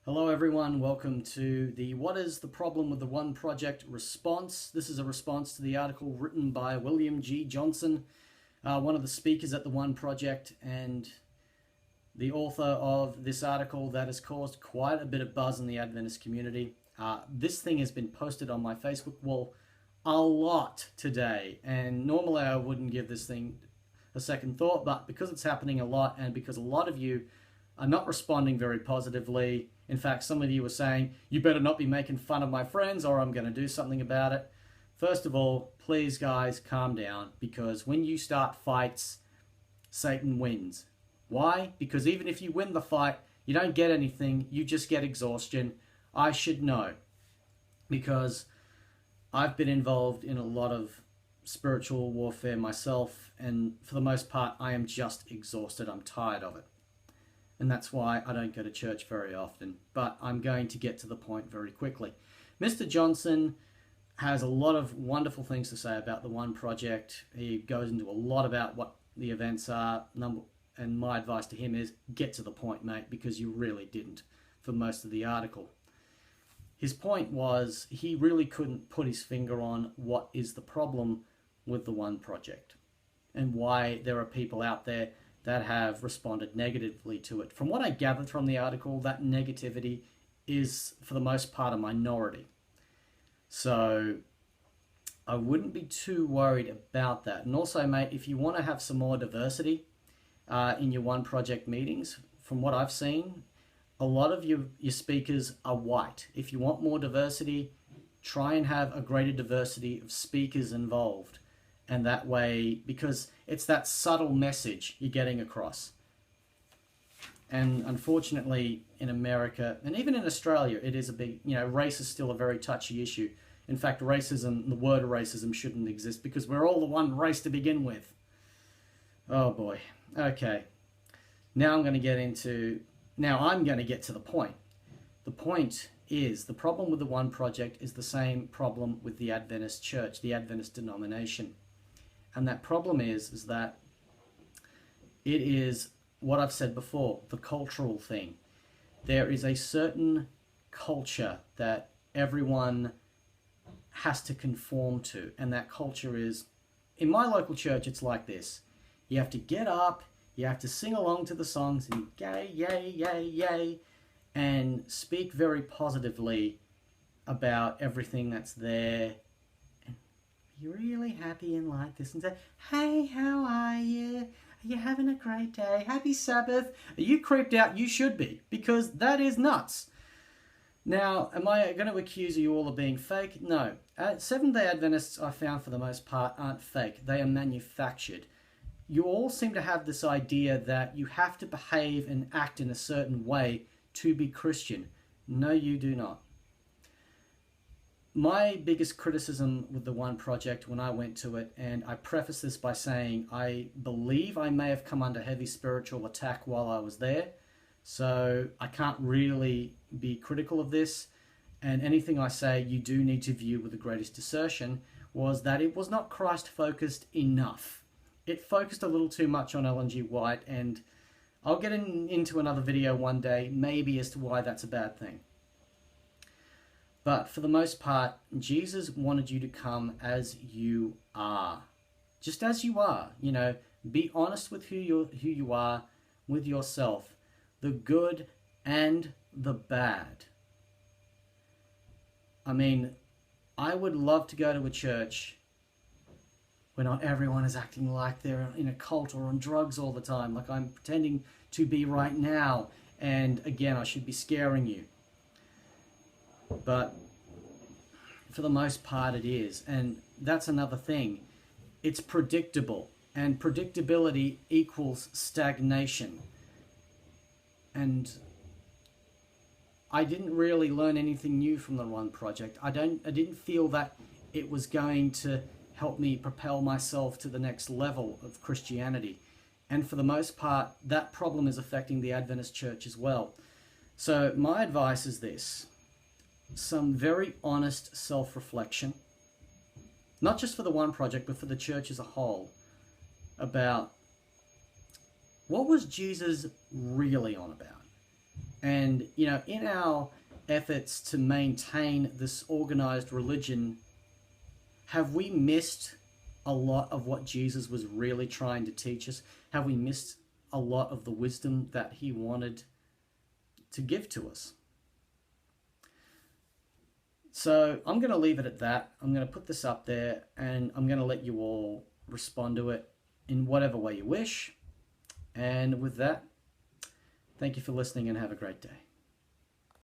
Hello everyone, welcome to the What is the Problem with the One Project response. This is a response to the article written by William G. Johnson, one of the speakers at the One Project and the author of this article that has caused quite a bit of buzz in the Adventist community. This thing has been posted on my Facebook wall a lot today, and normally I wouldn't give this thing a second thought, but because it's happening a lot and because a lot of you are not responding very positively. In fact, some of you were saying, you better not be making fun of my friends or I'm going to do something about it. First of all, please guys, calm down, because when you start fights, Satan wins. Why? Because even if you win the fight, you don't get anything, you just get exhaustion. I should know, because I've been involved in a lot of spiritual warfare myself, and for the most part, I am just exhausted. I'm tired of it. And that's why I don't go to church very often. But I'm going to get to the point very quickly. Mr. Johnson has a lot of wonderful things to say about the One Project. He goes into a lot about what the events are. And my advice to him is, get to the point, mate, because you really didn't for most of the article. His point was, he really couldn't put his finger on what is the problem with the One Project and why there are people out there that have responded negatively to it. From what I gathered from the article, that negativity is, for the most part, a minority. So I wouldn't be too worried about that. And also, mate, if you want to have some more diversity in your One Project meetings, from what I've seen, a lot of your speakers are white. If you want more diversity, try and have a greater diversity of speakers involved. And that way, because it's that subtle message you're getting across. And unfortunately, in America, and even in Australia, it is a big, race is still a very touchy issue. In fact, racism, the word racism shouldn't exist because we're all the one race to begin with. Oh boy. Okay. Now I'm going to get to the point. The point is, the problem with the One Project is the same problem with the Adventist Church, the Adventist denomination. And that problem is that it is what I've said before, the cultural thing. There is a certain culture that everyone has to conform to. And that culture is, in my local church, it's like this. You have to get up, you have to sing along to the songs, and yay, yay, yay, yay, and speak very positively about everything that's there. You're really happy and like this, and say, hey, how are you? Are you having a great day? Happy Sabbath. Are you creeped out? You should be, because that is nuts. Now, am I going to accuse you all of being fake? No. Seventh-day Adventists, I found for the most part, aren't fake. They are manufactured. You all seem to have this idea that you have to behave and act in a certain way to be Christian. No, you do not. My biggest criticism with the One Project when I went to it, and I preface this by saying I believe I may have come under heavy spiritual attack while I was there, so I can't really be critical of this, and anything I say you do need to view with the greatest assertion, was that it was not Christ-focused enough. It focused a little too much on Ellen G. White, and I'll get into another video one day, maybe as to why that's a bad thing. But for the most part, Jesus wanted you to come as you are. Just as you are. Be honest with who you are, with yourself. The good and the bad. I mean, I would love to go to a church where not everyone is acting like they're in a cult or on drugs all the time, like I'm pretending to be right now. And again, I should be scaring you. But for the most part it is, and that's another thing. It's predictable, and predictability equals stagnation. And I didn't really learn anything new from the One Project. I didn't feel that it was going to help me propel myself to the next level of Christianity. And for the most part, that problem is affecting the Adventist Church as well. So my advice is this. Some very honest self-reflection, not just for the One Project, but for the church as a whole, about what was Jesus really on about? And, you know, in our efforts to maintain this organized religion, have we missed a lot of what Jesus was really trying to teach us? Have we missed a lot of the wisdom that he wanted to give to us? So I'm going to leave it at that. I'm going to put this up there, and I'm going to let you all respond to it in whatever way you wish. And with that, thank you for listening, and have a great day.